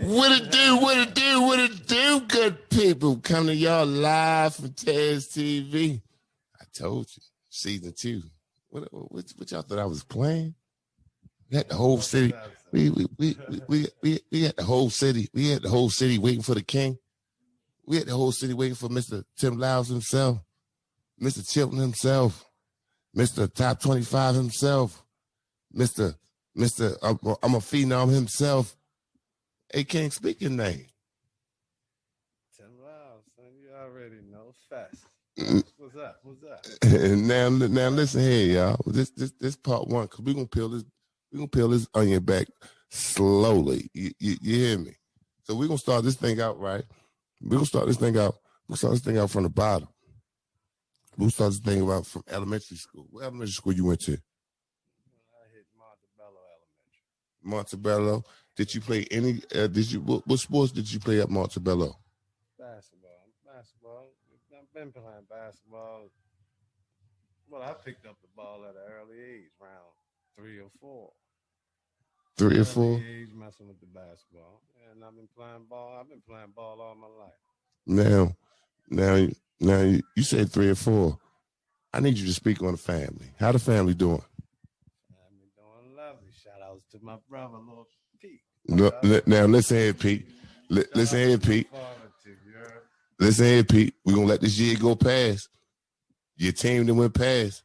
What it do, what it do, what it do, good people. Coming to y'all live from Taz TV. I told you, season 2. What y'all thought I was playing? We had the whole city. We had the whole city. We had the whole city waiting for the king. We had the whole city waiting for Mr. Tim Lyles himself, Mr. Chilton himself, Mr. Top 25 himself, Mr. I'm a phenom himself. Hey, can't speak your name. Tim Lyles, son, you already know. Fess. What's up? What's up? now listen here, y'all. This part 1, because we're gonna peel this onion back slowly. You hear me? So we're gonna start this thing out right. We're gonna start this thing out. We'll start this thing out from the bottom. We'll start this thing out from elementary school. What elementary school you went to? I hit Montebello Elementary. Montebello. Did you play any? What sports did you play at Montebello? Basketball. I've been playing basketball. Well, I picked up the ball at an early age, around 3 or 4. 3 or 4. Early age, messing with the basketball, and I've been playing ball. I've been playing ball all my life. Now you said 3 or 4. I need you to speak on the family. How the family doing? Family doing lovely. Shout outs to my brother, Lord Pete. Now listen here, Pete. Listen here, Pete. Listen here, Pete. We're going to let this year go past. Your team that went past.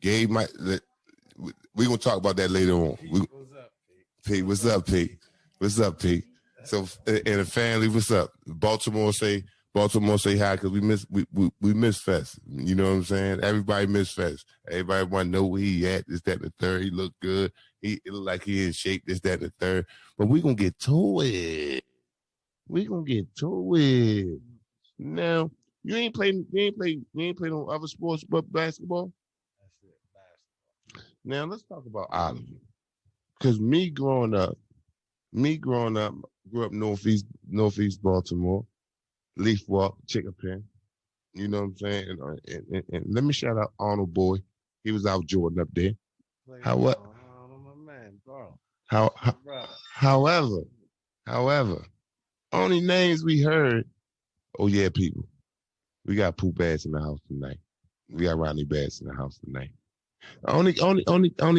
Gabe might. We're going to talk about that later on. What's up, Pete? Pete, what's up, Pete? What's up, Pete? So, and the family, what's up? Baltimore say hi because we miss Fess. You know what I'm saying? Everybody miss Fess. Everybody want to know where he at. This, that, and the third. He look good. It look like he in shape. This, that, and the third. But we gonna get to it. Now, you ain't played on other sports but basketball. That's it, basketball. Now let's talk about Oliver. Because me growing up, grew up northeast Baltimore, Leaf Walk, Chicken Pen. You know what I'm saying? And let me shout out Arnold Boy. He was out Jordan up there. However, only names we heard. Oh yeah, people. We got Pooh Bass in the house tonight. We got Rodney Bass in the house tonight. Only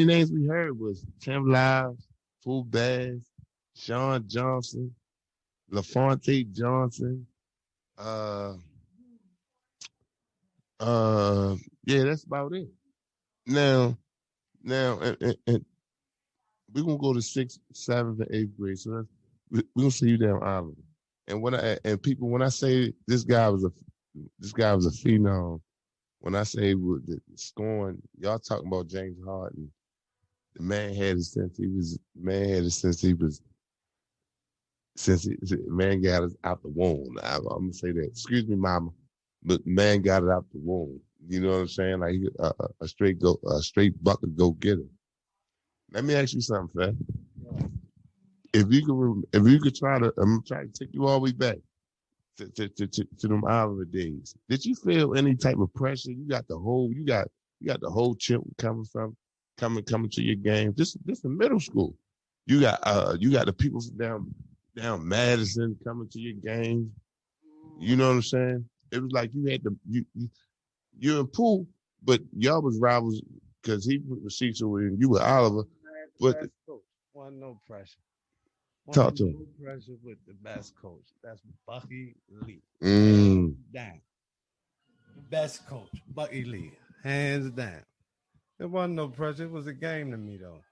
names we heard was Tim Lyles, Pooh Bass, Sean Johnson, LaFonte Johnson. Yeah, that's about it. Now, and we're gonna go to 6th, 7th, and 8th grade. So we're gonna see you down Oliver. And when I say this guy was a phenom, when I say with the scoring, y'all talking about James Harden. The man had it since man got it out the womb. I'm gonna say that. Excuse me, mama, but man got it out the womb. You know what I'm saying? Like a straight bucket go getter. Let me ask you something, Fed. If you could try to, I'm trying to take you all the way back to them Oliver days. Did you feel any type of pressure? You got the whole chip coming to your game. This is middle school. You got the people from down Madison coming to your games. You know what I'm saying? It was like you had you're in Poole, but y'all was rivals because he was Cecil and you were Oliver. But wasn't no pressure. Talk to him. No pressure with the best coach. That's Bucky Lee. Mm. Down. The best coach, Bucky Lee. Hands down. There wasn't no pressure. It was a game to me, though.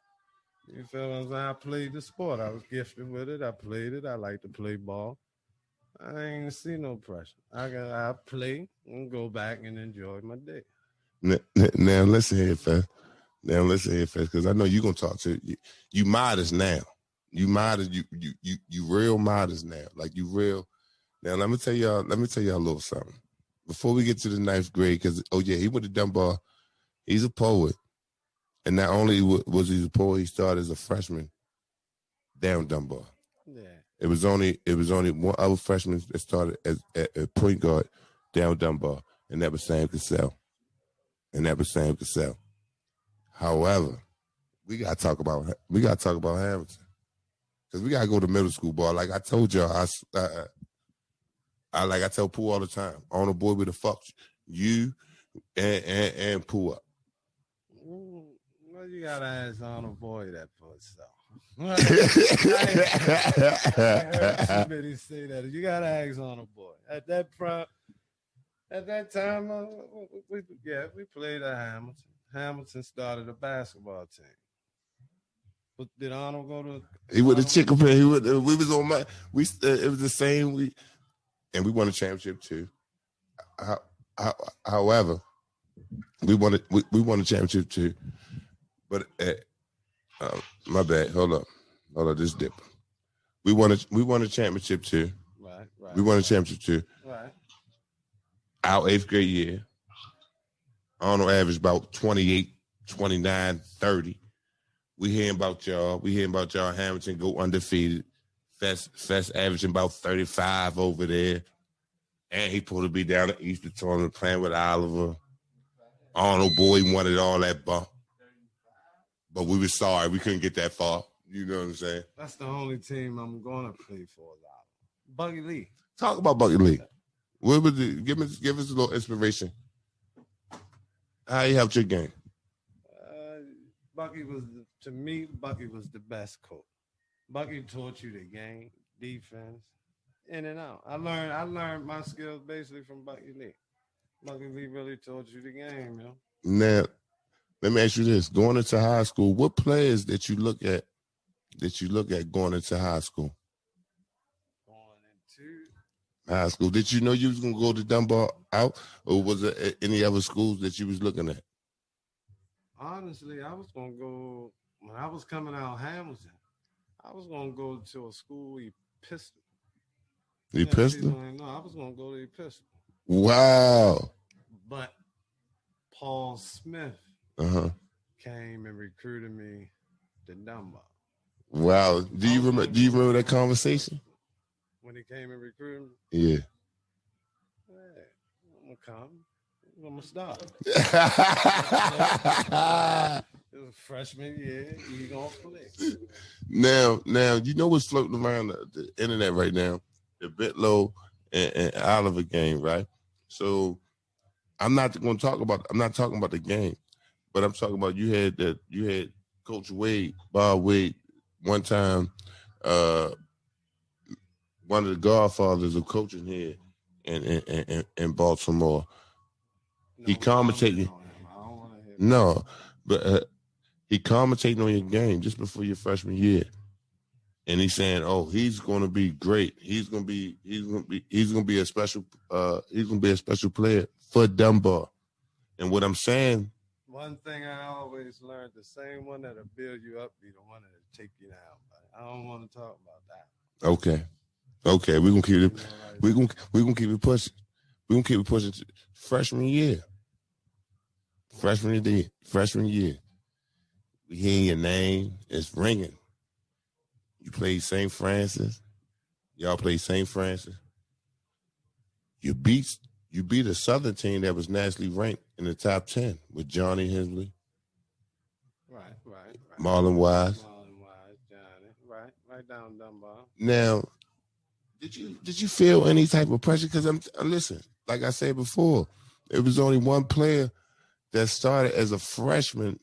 You feel what I'm saying? I played the sport. I was gifted with it. I played it. I like to play ball. I ain't see no pressure. I play and go back and enjoy my day. Now listen here, Fess. Because I know you're gonna talk to you modest now. You modest, you real modest now. Like you real. Now let me tell y'all a little something. Before we get to the 9th grade, because he went to Dunbar. He's a poet. And not only was he a poet, he started as a freshman down Dunbar. Yeah. It was only one other freshman that started as a point guard down Dunbar, and that was Sam Cassell. However, we gotta talk about Hamilton. because we gotta go to middle school ball. Like I told y'all, I tell Pooh all the time. On the boy with the fuck you and Pooh up. Well, you gotta ask on a boy that puts stuff. I heard too many say that. You gotta ask on a boy. At that time, we played at Hamilton. Hamilton started a basketball team. But did Arnold go to? He was a chicken player. We was on my. It was the same. And we won a championship too. However, we won a championship too. But my bad. Hold up. This dip. We won a championship too. Right. We won a championship too. Right. Our 8th grade year. Arnold averaged about 28, 29, 30. We hearing about y'all. Hamilton go undefeated. Fess averaging about 35 over there. And he supposed to be down at Easter tournament playing with Oliver. Arnold boy wanted all that bump. But we were sorry. We couldn't get that far. You know what I'm saying? That's the only team I'm going to play for. Buggy Lee. Talk about Buggy Lee. What was it? Give us a little inspiration. How you helped your game? Bucky was the best coach. Bucky taught you the game, defense, in and out. I learned my skills basically from Bucky Lee. Bucky Lee really taught you the game, yo. Now, let me ask you this: going into high school, what players that you look at going into high school? Going into high school, did you know you was gonna go to Dunbar out, or was there any other schools that you was looking at? Honestly, I was gonna go when I was coming out of Hamilton. I was gonna go to a school, Episcopal. Episcopal? No, I was gonna go to Episcopal. Wow. But Paul Smith came and recruited me to Dunbar. Wow. Do you remember that conversation? When he came and recruited me? Yeah. Hey, I'm gonna come. I'm gonna stop. It was freshman year. You gonna play? Now, you know what's floating around the internet right now? The Bitlow and Oliver game, right? So I'm not talking about the game, but I'm talking about you had Coach Bob Wade, one time, one of the godfathers of coaching here in Baltimore. He commentated. No, but he commentating on your game just before your freshman year, and he's saying, "Oh, he's going to be great. He's going to be a special player for Dunbar." And what I'm saying, one thing I always learned: the same one that'll build you up be the one that'll take you down. But I don't want to talk about that. Okay, we're gonna keep it. We're gonna keep it pushing. We're gonna keep it pushing. Freshman year. We hearing your name. It's ringing. You played St. Francis. Y'all played St. Francis. You beat a Southern team that was nationally ranked in the top 10 with Johnny Hensley. Right. Marlon Wise, Johnny. Right down Dunbar. Now, did you feel any type of pressure? Because listen, like I said before, it was only one player that started as a freshman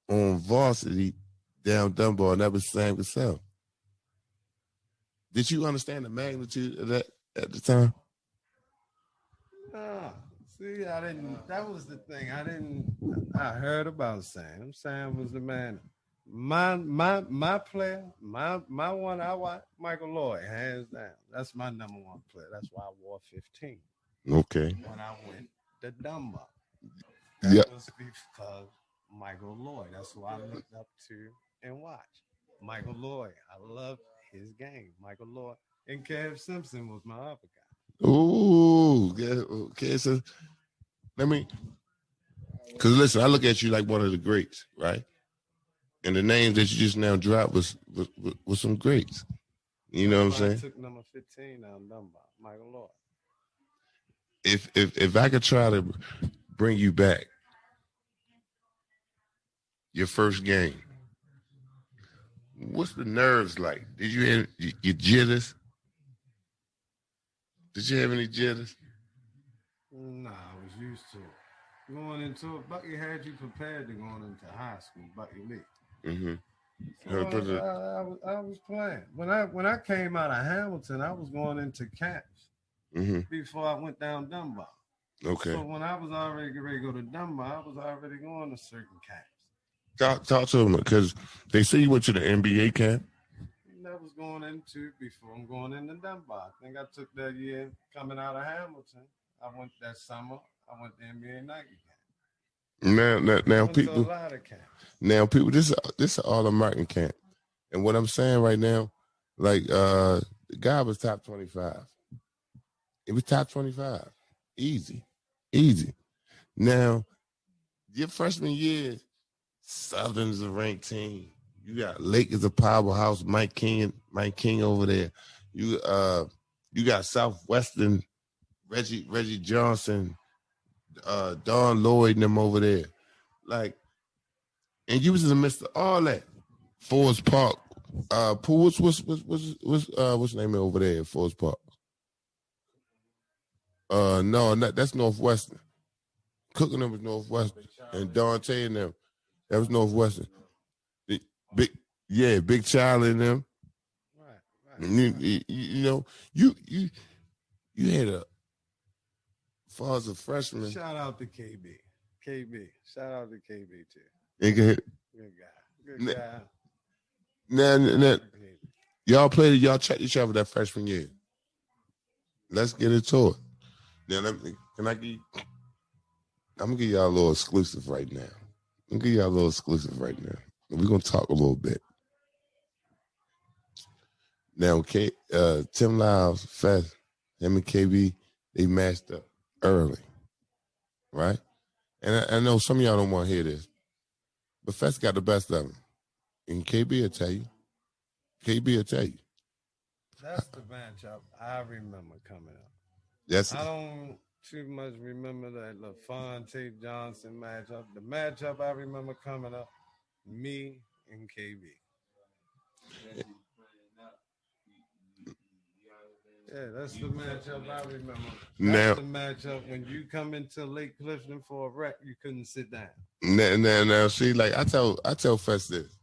on varsity down Dunbar, and that was Sam Cassell. Did you understand the magnitude of that at the time? See, I didn't. That was the thing. I heard about Sam. Sam was the man. My player, my one I watch, Michael Lloyd, hands down. That's my number one player. That's why I wore 15. Okay. When I went to Dunbar. That was because Michael Lloyd. That's who I looked up to and watched. Michael Lloyd. I love his game. Michael Lloyd. And Kev Simpson was my other guy. Ooh, yeah, okay. So because listen, I look at you like one of the greats, right? And the names that you just now dropped was some greats. You know what I'm saying? I took number 15 down Dunbar, Michael Lloyd. If I could try to bring you back, your first game, What's the nerves like? Did you have your jitters? Did you have any jitters? Nah, I was used to it. Going into it, Bucky had you prepared to going into high school, Bucky Lee. Mm-hmm. So I was playing. When I came out of Hamilton, I was going into camps Mm-hmm. before I went down Dunbar. Okay. So when I was already getting ready to go to Dunbar, I was already going to certain camps. Talk to them because they say you went to the NBA camp. And that was going into before I'm going into Dunbar. I think I took that year coming out of Hamilton. I went that summer. I went to NBA Nike camp. Now Went to a people. lot of camps. Now people. This is all American camp, and what I'm saying right now, like the guy was top 25. It was top 25, easy. Now your freshman year, Southern's a ranked team. You got Lakers a powerhouse. Mike King over there. You got Southwestern, Reggie Johnson, Don Lloyd and them over there. Like, and you was in the midst of all that. Forest Park. What's the name over there at Forest Park? No, that's Northwestern. Cooking them was Northwestern. And Dante and them. That was Northwestern. Big Child in them. Right. You know, you had a, as far as a freshman. Shout out to KB. Shout out to KB too. Good guy. Now, y'all played it. Y'all checked each other that freshman year. Let's get into it. Now, I'm gonna give y'all a little exclusive right now. We're gonna talk a little bit. Now, Tim Lyles, Fess, him and KB, they matched up early, right? And I know some of y'all don't want to hear this, but Fess got the best of him. And KB will tell you. That's the matchup I remember coming up. Yes. I don't too much remember that LaFontaine Johnson matchup. The matchup I remember coming up, me and KB. Yeah, that's the matchup I remember. That's the matchup when you come into Lake Clifton for a rec, you couldn't sit down. Now, see, like I tell Fess this.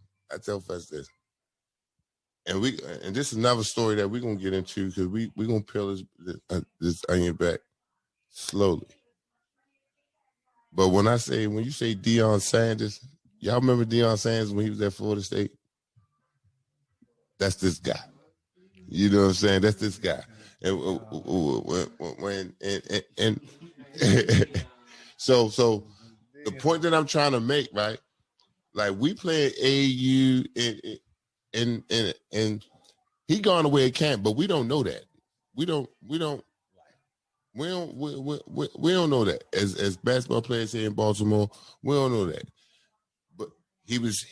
And this is another story that we're gonna get into because we're gonna peel this onion back slowly. But when you say Deion Sanders, y'all remember Deion Sanders when he was at Florida State? That's this guy. You know what I'm saying? That's this guy. And so the point that I'm trying to make, right? Like we play AAU and he gone away at camp, but we don't know that. We don't know that. As basketball players here in Baltimore, we don't know that. But he was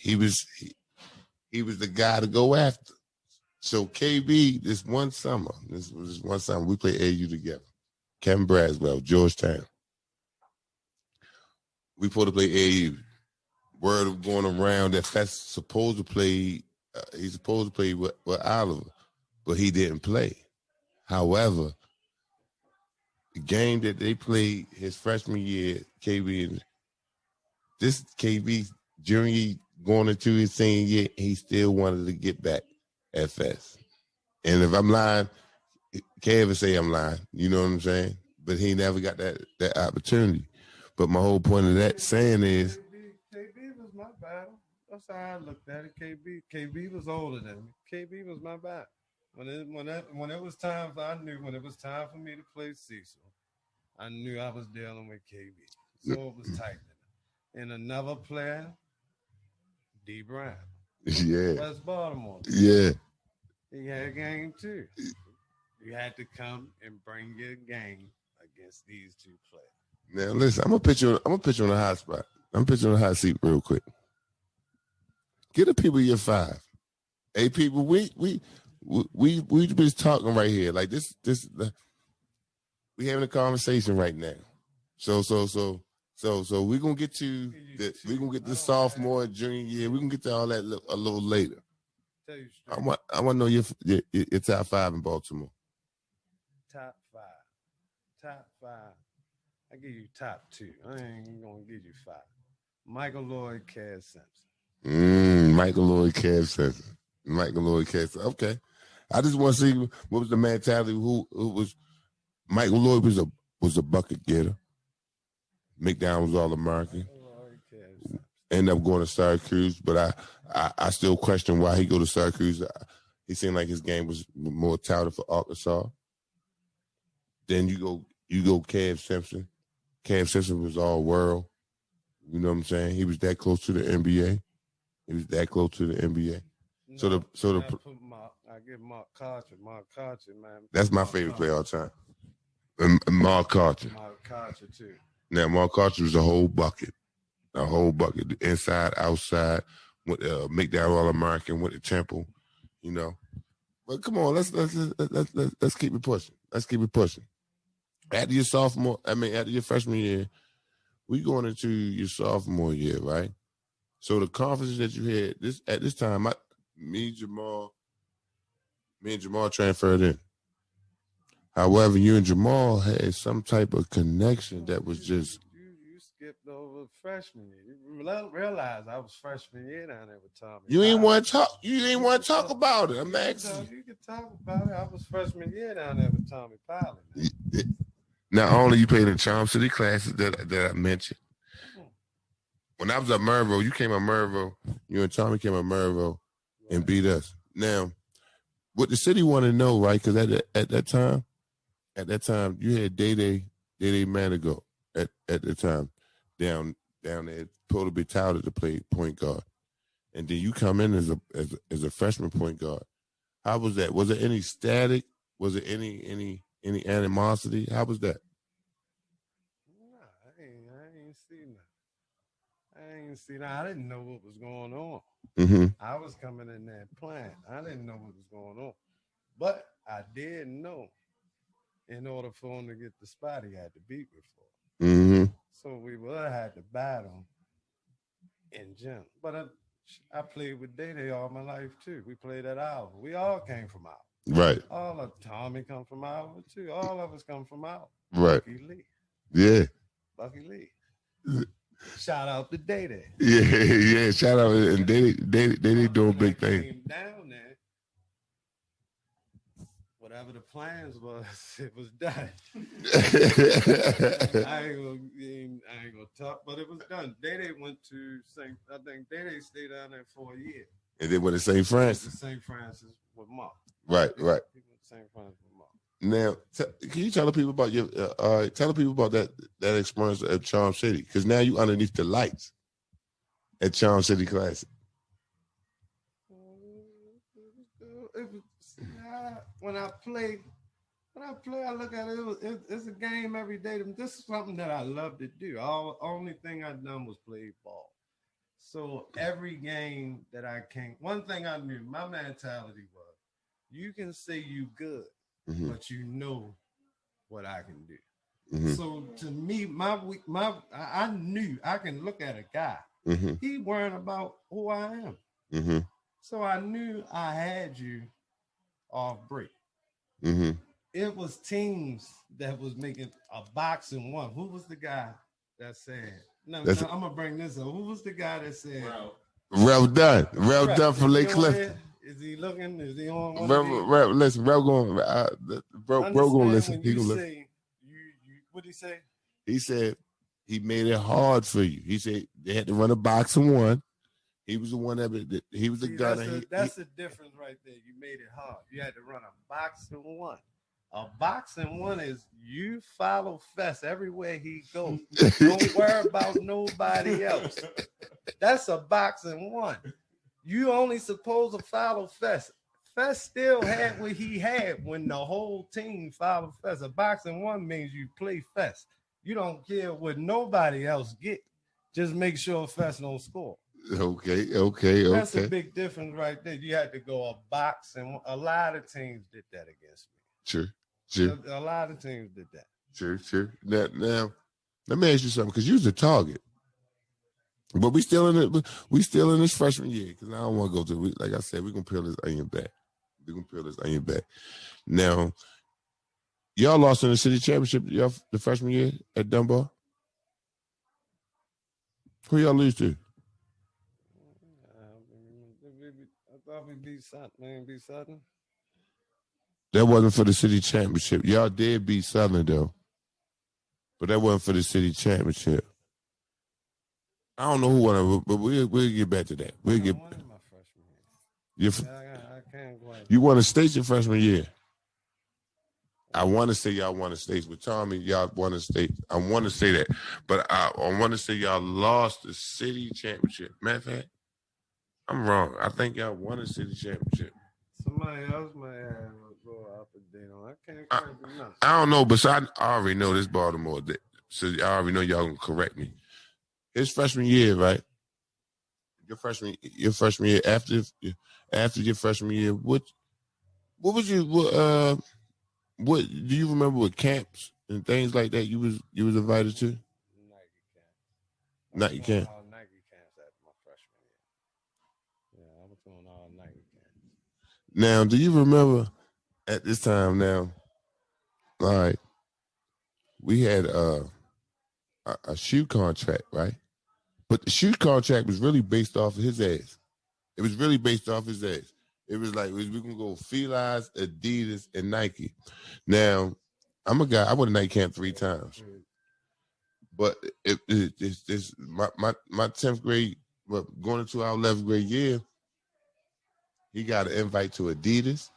the guy to go after. So KB, this one summer, we played AAU together. Kevin Braswell, Georgetown. We supposed to play AAU. Word going around that Fess supposed to play. He's supposed to play with Oliver, but he didn't play. However, the game that they played his freshman year, KB junior year going into his senior year, he still wanted to get back at Fess. And if I'm lying, Kev would say I'm lying. You know what I'm saying? But he never got that opportunity. But my whole point of that saying is, KB was my battle. That's how I looked at it. KB was older than me. KB was my battle. When it was time, I knew when it was time for me to play Cecil, I knew I was dealing with KB. So it was tight. And another player, D. Brown. Yeah. West Baltimore. Yeah. He had a game too. You had to come and bring your game against these two players. Now listen, I'm gonna put you on a hot spot. I'm putting you on a hot seat real quick. Get the people your 5. Hey people, we just talking right here. Like this we having a conversation right now. So we're gonna get to the sophomore, junior year. We're gonna get to all that a little later. Tell you straight. I want to know your top 5 in Baltimore. Top 5. Top 5. I give you top 2. I ain't gonna give you 5. Michael Lloyd, Cass Simpson. Michael Lloyd, Cass Simpson. Michael Lloyd, Cass Simpson. Okay. I just want to see what was the mentality. Who was Michael Lloyd was a bucket getter. McDowell was All-American. Ended up going to Syracuse, but I still question why he go to Syracuse. He seemed like his game was more touted for Arkansas. Then you go Cass Simpson. Cass Simpson was all world. You know what I'm saying? He was that close to the NBA. No, I give Mark Carter. Mark Carter, man. That's my favorite player all time. And Mark Carter. Mark Carter too. Now Mark Carter was a whole bucket, inside, outside. Make that All-American, went to Temple, you know. But come on, let's keep it pushing. Let's keep it pushing. After your freshman year, we going into your sophomore year, right? So the conferences that you had at this time, me and Jamal transferred in. However, you and Jamal had some type of connection that was just. You skipped over freshman year. You realize I was freshman year down there with Tommy. You ain't want to talk. You ain't want to talk about it. I'm asking. You can talk about it. I was freshman year down there with Tommy Pilot. Not only you played in Charm City classes that I mentioned. When I was at Mervo, you came at Mervo. You and Tommy came at Mervo and beat us. Now, what the city wanted to know, right? Because at that time, you had Day Manigo at the time down there, told to be touted to play point guard, and then you come in as a freshman point guard. How was that? Was there any static? Was there any animosity? How was that? Nah, I ain't seen that. I didn't know what was going on. Mm-hmm. I was coming in there playing. I didn't know what was going on, but I did know. In order for him to get the spot, he had to beat me for. Mm-hmm. So we would have had to battle in gym. But I played with Day all my life too. We played at Iowa. We all came from Iowa. Right. All of Tommy come from Iowa too. All of us come from Iowa. Right. Bucky Lee. Yeah. Bucky Lee. Shout out to Day. Yeah. Shout out, and they doing big things. Came down there. Whatever the plans was, it was done. I ain't gonna talk, but it was done. Day went to I think Day stayed down there for a year. And then went to St. Francis. St. Francis with Mark. Right. He went to St. Francis with Mark. Now, can you tell the people about that experience at Charm City? Because now you underneath the lights at Charm City Classic. When I play, I look at it. It's a game every day. This is something that I love to do. Only thing I done was play ball. So every game that I came, one thing I knew, my mentality was, you can say you good, mm-hmm. but you know what I can do. Mm-hmm. So to me, I knew I can look at a guy. Mm-hmm. He worrying about who I am. Mm-hmm. So I knew I had you off break. Mm-hmm. It was teams that was making a boxing one. Who was the guy that said? No, I'm gonna bring this up. Who was the guy that said? Ralph Dunn. Ralph Dunn from Lake Clifton. Is he looking? Is he on? Listen, Ralph going. Bro going to listen. He gonna listen. What did he say? He said he made it hard for you. He said they had to run a boxing one. He was the one he was the gunner. That's the difference right there. You made it hard. You had to run a boxing one. A boxing one is you follow Fess everywhere he goes. Don't worry about nobody else. That's a boxing one. You only supposed to follow Fess. Fess still had what he had when the whole team followed Fess. A boxing one means you play Fess. You don't care what nobody else get. Just make sure Fess don't score. Okay. That's a big difference right there. You had to go a boxing. A lot of teams did that against me. Sure. A lot of teams did that. Sure. Now, let me ask you something, because you was a target. But we still in it. We still in this freshman year because I don't want to go to. Like I said, we gonna peel this onion back. We gonna peel this onion back. Now, y'all lost in the city championship. Y'all the freshman year at Dunbar. Who y'all lose to? I thought we beat Sutton. Man, beat Sutton. That wasn't for the city championship. Y'all did beat Southern though, but that wasn't for the city championship. I don't know who won, but we'll get back to that. We'll get. I won my freshman You, year. I can't quite. you won a state your freshman year. I want to say y'all won a state with Tommy. Y'all won a state. I want to say that, but I want to say y'all lost the city championship. Matter of fact, I'm wrong. I think y'all won a city championship. Somebody else might have a little up and down. I can't quite do nothing. I don't know, but I already know this Baltimore. So I already know y'all gonna correct me. His freshman year, right? Your freshman year after your freshman year, what was you what do you remember what camps and things like that you was invited to? Nike camp. All Nike camps at my freshman year. Yeah, I was doing all Nike camps. Now, do you remember at this time now? All right, we had a shoe contract, right? But the shoe contract was really based off of his ass. It was really based off his ass. It was like we can go Fess Lyles, Adidas, and Nike. Now, I'm a guy. I went to Nike camp 3 times, but it's my 10th grade, going into our 11th grade year, he got an invite to Adidas,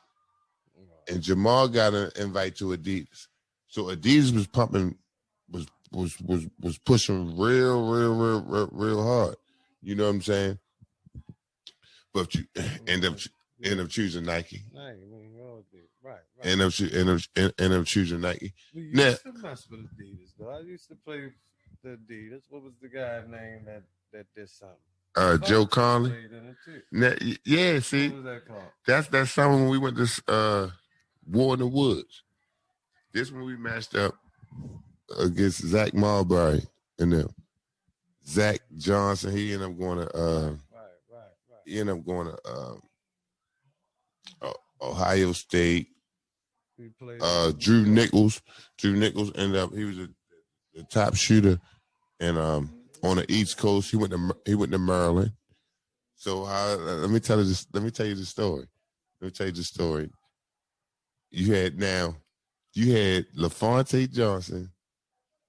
and Jamal got an invite to Adidas. So Adidas was pumping, was pushing real hard. You know what I'm saying? But you end up choosing Nike. Right. End up choosing Nike. We used to mess with Adidas, though. I used to play the Adidas. What was the guy's name that did something? Joe Conley. Yeah, see, what was that called? That's something when we went to War in the Woods. This one we matched up against Zach Marbury and them. Zach Johnson, he ended up going to he ended up going to Ohio State. Drew Nichols ended up, he was the top shooter and on the East Coast. He went to Maryland. So let me tell you the story. You had LaFonte Johnson,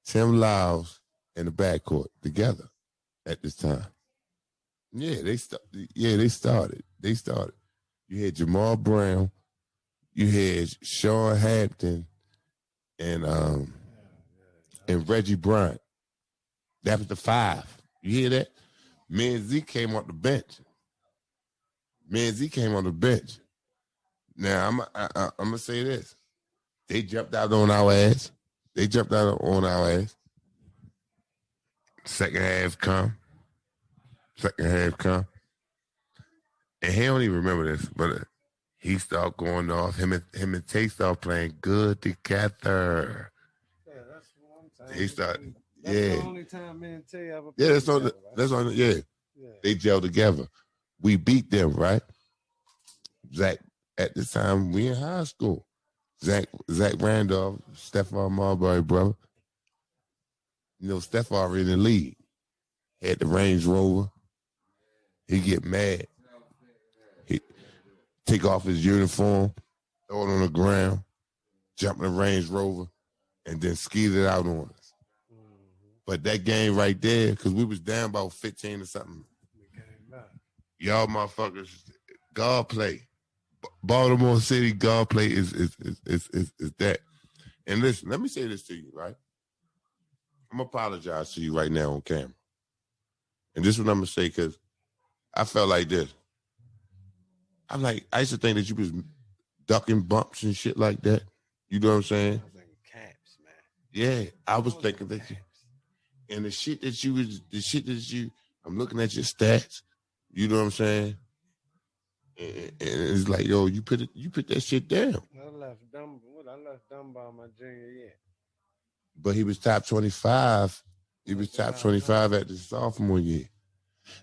Tim Lyles in the backcourt together at this time. Yeah, they started. You had Jamal Brown, you had Sean Hampton, and Reggie Bryant. That was the 5. You hear that? Me and Zeke came on the bench. Now I'm gonna say this: they jumped out on our ass. Second half come, and he don't even remember this, but he started going off. Him and Tay started playing good together. Yeah, that's one time. He started. That's the only time me and Tay ever played. Yeah, that's on. Yeah, they gelled together. We beat them, right? Zach, at this time, we in high school. Zach Randolph, Stephon Marbury brother. You know, Stephon already in the league. Had the Range Rover. He get mad. He take off his uniform, throw it on the ground, jump in the Range Rover, and then skeet it out on us. But that game right there, because we was down about 15 or something. Y'all motherfuckers, God play. Baltimore City God play is that. And listen, let me say this to you, right? I'm gonna apologize to you right now on camera. And this is what I'm gonna say, because I felt like this. I'm like, I used to think that you was ducking bumps and shit like that. You know what I'm saying? I was thinking camps, man. Yeah, I was thinking that. And the shit that you, I'm looking at your stats. You know what I'm saying? And it's like, yo, you put that shit down. I left Dunbar my junior year. But he was top 25. He was top 25 at the sophomore year.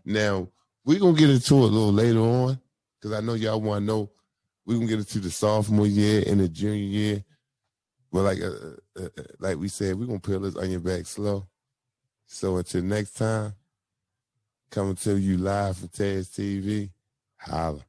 Now, we're going to get into it a little later on because I know y'all want to know. We're going to get into the sophomore year and the junior year. But like we said, we're going to peel this onion back slow. So until next time, coming to you live from Taz TV, holla.